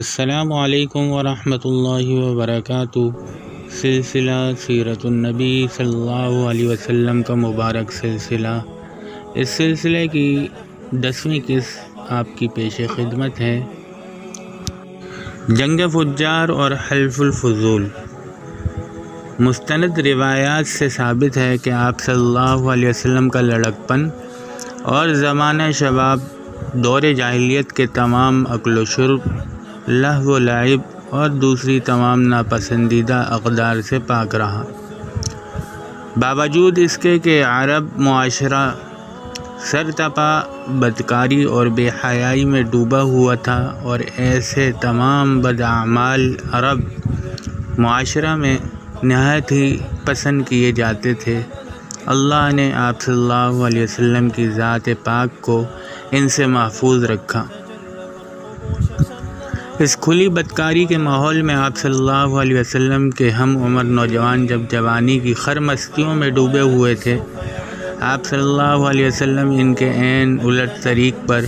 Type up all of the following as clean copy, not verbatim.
السلام علیکم ورحمۃ اللہ وبرکاتہ۔ سلسلہ سیرت النبی صلی اللہ علیہ وسلم کا مبارک سلسلہ، اس سلسلے کی 10ویں قسط آپ کی پیش خدمت ہے۔ جنگ فجار اور حلف الفضول۔ مستند روایات سے ثابت ہے کہ آپ صلی اللہ علیہ وسلم کا لڑکپن اور زمانہ شباب دور جاہلیت کے تمام اکل و شرب، لہو و لعب اور دوسری تمام ناپسندیدہ اقدار سے پاک رہا، باوجود اس کے کہ عرب معاشرہ سرتپا بدکاری اور بے حیائی میں ڈوبا ہوا تھا، اور ایسے تمام بداعمال عرب معاشرہ میں نہایت ہی پسند کیے جاتے تھے۔ اللہ نے آپ صلی اللہ علیہ وسلم کی ذات پاک کو ان سے محفوظ رکھا۔ اس کھلی بدکاری کے ماحول میں آپ صلی اللہ علیہ وسلم کے ہم عمر نوجوان جب جوانی کی خر مستیوں میں ڈوبے ہوئے تھے، آپ صلی اللہ علیہ وسلم ان کے عین الٹ طریق پر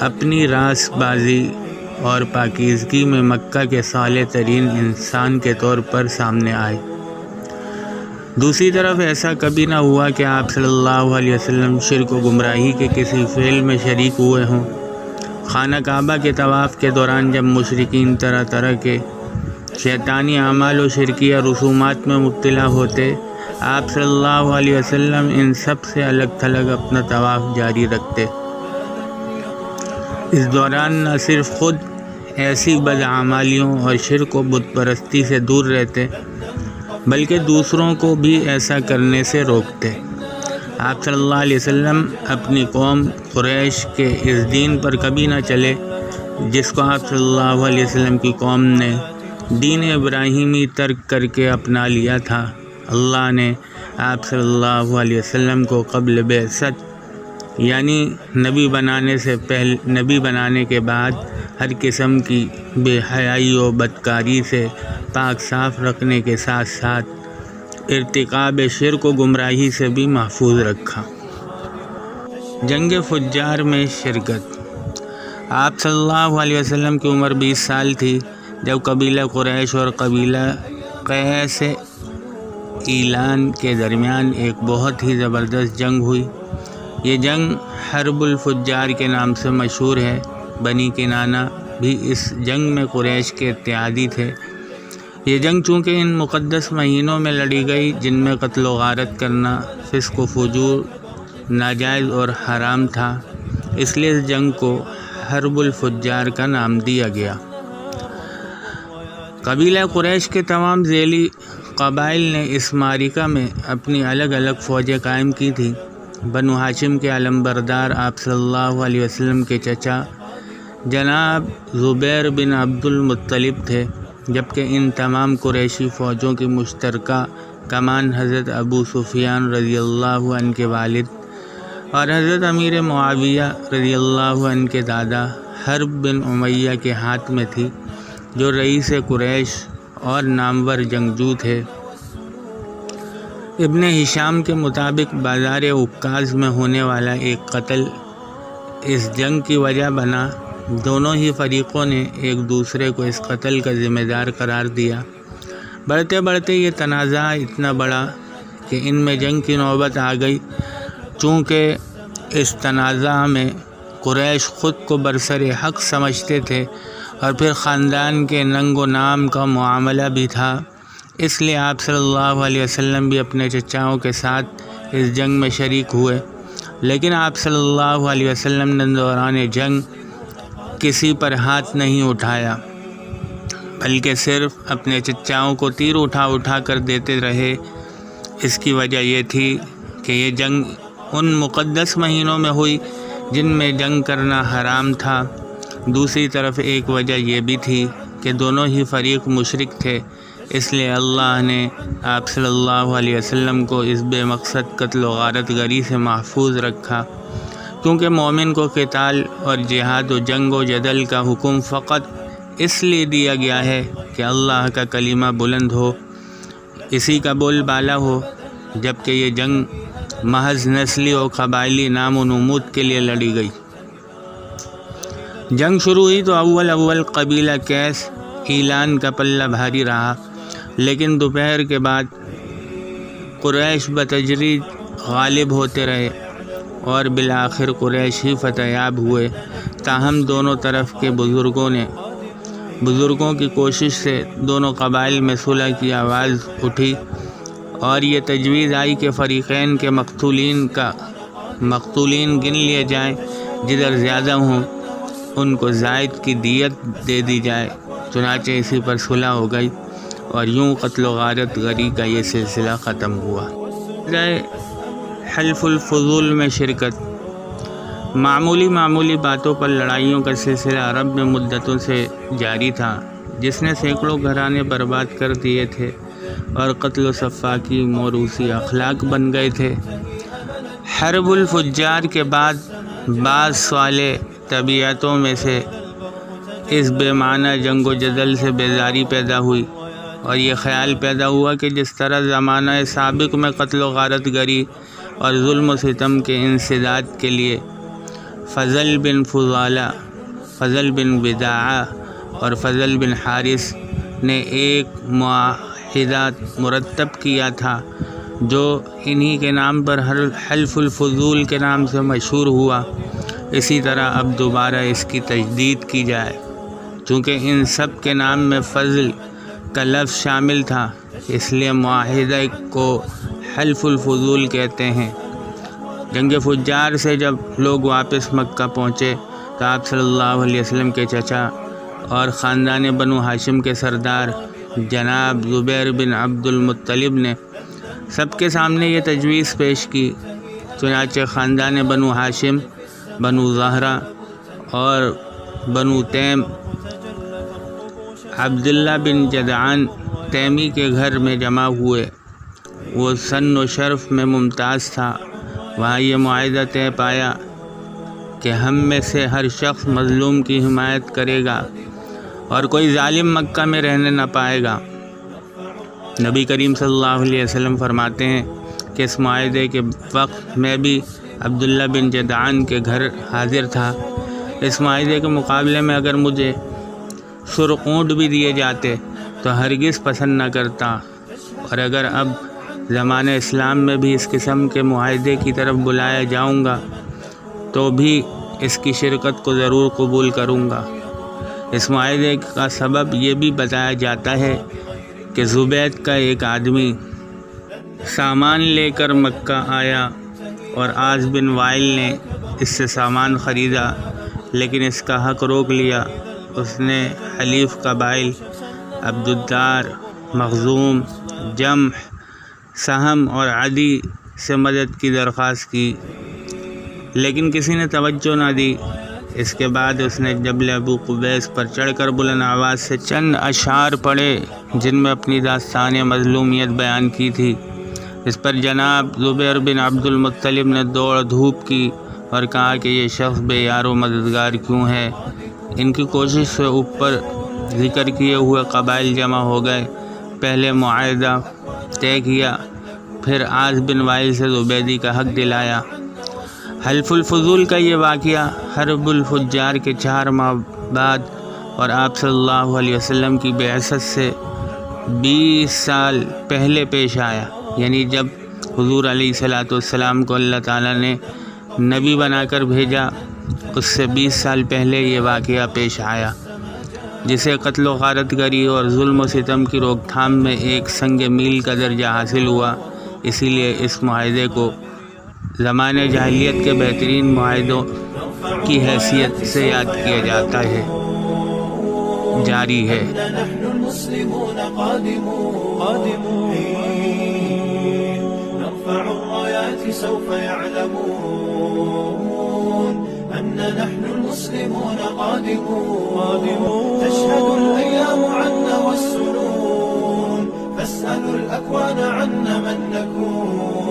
اپنی راست بازی اور پاکیزگی میں مکہ کے صالح ترین انسان کے طور پر سامنے آئے۔ دوسری طرف ایسا کبھی نہ ہوا کہ آپ صلی اللہ علیہ وسلم شرک و گمراہی کے کسی فعل میں شریک ہوئے ہوں۔ خانہ کعبہ کے طواف کے دوران جب مشرکین طرح طرح کے شیطانی اعمال و شرکیہ رسومات میں مبتلا ہوتے، آپ صلی اللہ علیہ وسلم ان سب سے الگ تھلگ اپنا طواف جاری رکھتے۔ اس دوران نہ صرف خود ایسی بدعمالیوں اور شرک و بت پرستی سے دور رہتے، بلکہ دوسروں کو بھی ایسا کرنے سے روکتے۔ آپ صلی اللہ علیہ وسلم اپنی قوم قریش کے اس دین پر کبھی نہ چلے جس کو آپ صلی اللہ علیہ وسلم کی قوم نے دین ابراہیمی ترک کر کے اپنا لیا تھا۔ اللہ نے آپ صلی اللہ علیہ وسلم کو قبل بعثت یعنی نبی بنانے کے بعد ہر قسم کی بے حیائی و بدکاری سے پاک صاف رکھنے کے ساتھ ساتھ ارتکاب شرک و گمراہی سے بھی محفوظ رکھا۔ جنگ فجار میں شرکت۔ آپ صلی اللہ علیہ وسلم کی عمر 20 سال تھی جب قبیلہ قریش اور قبیلہ قیس ایلان کے درمیان ایک بہت ہی زبردست جنگ ہوئی۔ یہ جنگ حرب الفجار کے نام سے مشہور ہے۔ بنی کنانہ بھی اس جنگ میں قریش کے اتحادی تھے۔ یہ جنگ چونکہ ان مقدس مہینوں میں لڑی گئی جن میں قتل و غارت کرنا فسق و فجور ناجائز اور حرام تھا، اس لیے اس جنگ کو حرب الفجار کا نام دیا گیا۔ قبیلہ قریش کے تمام ذیلی قبائل نے اس معرکہ میں اپنی الگ الگ فوجیں قائم کی تھیں۔ بنو ہاشم کے علمبردار آپ صلی اللہ علیہ وسلم کے چچا جناب زبیر بن عبد المطلب تھے، جبکہ ان تمام قریشی فوجوں کی مشترکہ کمان حضرت ابو سفیان رضی اللہ عنہ کے والد اور حضرت امیر معاویہ رضی اللہ عنہ کے دادا حرب بن امیہ کے ہاتھ میں تھی، جو رئیس قریش اور نامور جنگجو تھے۔ ابن ہشام کے مطابق بازار عکاظ میں ہونے والا ایک قتل اس جنگ کی وجہ بنا۔ دونوں ہی فریقوں نے ایک دوسرے کو اس قتل کا ذمہ دار قرار دیا۔ بڑھتے بڑھتے یہ تنازع اتنا بڑا کہ ان میں جنگ کی نوبت آ گئی۔ چونکہ اس تنازع میں قریش خود کو برسر حق سمجھتے تھے اور پھر خاندان کے ننگ و نام کا معاملہ بھی تھا، اس لیے آپ صلی اللہ علیہ وسلم بھی اپنے چچاؤں کے ساتھ اس جنگ میں شریک ہوئے، لیکن آپ صلی اللہ علیہ وسلم نے دوران جنگ کسی پر ہاتھ نہیں اٹھایا، بلکہ صرف اپنے چچاؤں کو تیر اٹھا اٹھا کر دیتے رہے۔ اس کی وجہ یہ تھی کہ یہ جنگ ان مقدس مہینوں میں ہوئی جن میں جنگ کرنا حرام تھا۔ دوسری طرف ایک وجہ یہ بھی تھی کہ دونوں ہی فریق مشرک تھے، اس لیے اللہ نے آپ صلی اللہ علیہ وسلم کو اس بے مقصد قتل و غارت گری سے محفوظ رکھا، کیونکہ مومن کو قتال اور جہاد و جنگ و جدل کا حکم فقط اس لیے دیا گیا ہے کہ اللہ کا کلمہ بلند ہو، اسی کا بول بالا ہو، جبکہ یہ جنگ محض نسلی و قبائلی نام و نمود کے لیے لڑی گئی۔ جنگ شروع ہوئی تو اول قبیلہ کیس اعلان کا پلہ بھاری رہا، لیکن دوپہر کے بعد قریش بتدریج غالب ہوتے رہے اور بالآخر قریش ہی فتح یاب ہوئے۔ تاہم دونوں طرف کے بزرگوں کی کوشش سے دونوں قبائل میں صلح کی آواز اٹھی اور یہ تجویز آئی کہ فریقین کے مقتولین گن لیے جائیں، جدھر زیادہ ہوں ان کو زائد کی دیت دے دی جائے۔ چنانچہ اسی پر صلح ہو گئی اور یوں قتل و غارت گری کا یہ سلسلہ ختم ہوا۔ حلف الفضول میں شرکت۔ معمولی باتوں پر لڑائیوں کا سلسلہ عرب میں مدتوں سے جاری تھا، جس نے سینکڑوں گھرانے برباد کر دیے تھے اور قتل و سفاکی موروثی اخلاق بن گئے تھے۔ حرب الفجار کے بعد بعض صالح طبیعتوں میں سے اس بے معنی جنگ و جدل سے بیزاری پیدا ہوئی اور یہ خیال پیدا ہوا کہ جس طرح زمانہ سابق میں قتل و غارت گری اور ظلم و ستم کے انسداد کے لیے فضل بن فضالہ، فضل بن بداعہ اور فضل بن حارث نے ایک معاہدہ مرتب کیا تھا جو انہی کے نام پر حلف الفضول کے نام سے مشہور ہوا، اسی طرح اب دوبارہ اس کی تجدید کی جائے۔ چونکہ ان سب کے نام میں فضل کا لفظ شامل تھا، اس لیے معاہدہ کو حلف الفضول کہتے ہیں۔ جنگ فجار سے جب لوگ واپس مکہ پہنچے تو آپ صلی اللہ علیہ وسلم کے چچا اور خاندان بنو ہاشم کے سردار جناب زبیر بن عبد المطلب نے سب کے سامنے یہ تجویز پیش کی۔ چنانچہ خاندان بنو ہاشم، بنو زہرہ اور بنو تیم عبداللہ بن جدعان تیمی کے گھر میں جمع ہوئے۔ وہ سن و شرف میں ممتاز تھا۔ وہاں یہ معاہدہ طے پایا کہ ہم میں سے ہر شخص مظلوم کی حمایت کرے گا اور کوئی ظالم مکہ میں رہنے نہ پائے گا۔ نبی کریم صلی اللہ علیہ وسلم فرماتے ہیں کہ اس معاہدے کے وقت میں بھی عبداللہ بن جدعان کے گھر حاضر تھا۔ اس معاہدے کے مقابلے میں اگر مجھے سرخ اونٹ بھی دیے جاتے تو ہرگز پسند نہ کرتا، اور اگر اب زمانہ اسلام میں بھی اس قسم کے معاہدے کی طرف بلایا جاؤں گا تو بھی اس کی شرکت کو ضرور قبول کروں گا۔ اس معاہدے کا سبب یہ بھی بتایا جاتا ہے کہ زبید کا ایک آدمی سامان لے کر مکہ آیا اور عاص بن وائل نے اس سے سامان خریدا، لیکن اس کا حق روک لیا۔ اس نے حلیف قبائل عبدالدار، مخزوم، جمح، سہم اور عدی سے مدد کی درخواست کی، لیکن کسی نے توجہ نہ دی۔ اس کے بعد اس نے جبل ابو قبیس پر چڑھ کر بلند آواز سے چند اشعار پڑھے جن میں اپنی داستان مظلومیت بیان کی تھی۔ اس پر جناب زبیر بن عبد المطلب نے دوڑ دھوپ کی اور کہا کہ یہ شخص بے یار و مددگار کیوں ہے۔ ان کی کوشش سے اوپر ذکر کیے ہوئے قبائل جمع ہو گئے، پہلے معاہدہ طے کیا، پھر عاص بن وائل سے زبیدی کا حق دلایا۔ حلف الفضول کا یہ واقعہ حرب الفجار کے 4 ماہ بعد اور آپ صلی اللہ علیہ وسلم کی بعثت سے 20 سال پہلے پیش آیا، یعنی جب حضور علیہ الصلوۃ والسلام کو اللہ تعالیٰ نے نبی بنا کر بھیجا، اس سے 20 سال پہلے یہ واقعہ پیش آیا، جسے قتل و غارت گری اور ظلم و ستم کی روک تھام میں ایک سنگ میل کا درجہ حاصل ہوا۔ اسی لیے اس معاہدے کو زمانہ جاہلیت کے بہترین معاہدوں کی حیثیت سے یاد کیا جاتا ہے، جاری ہے۔ نحن المسلمون قادمون تشهد الأيام عنا والسنون فاسألوا الأكوان عنا من نكون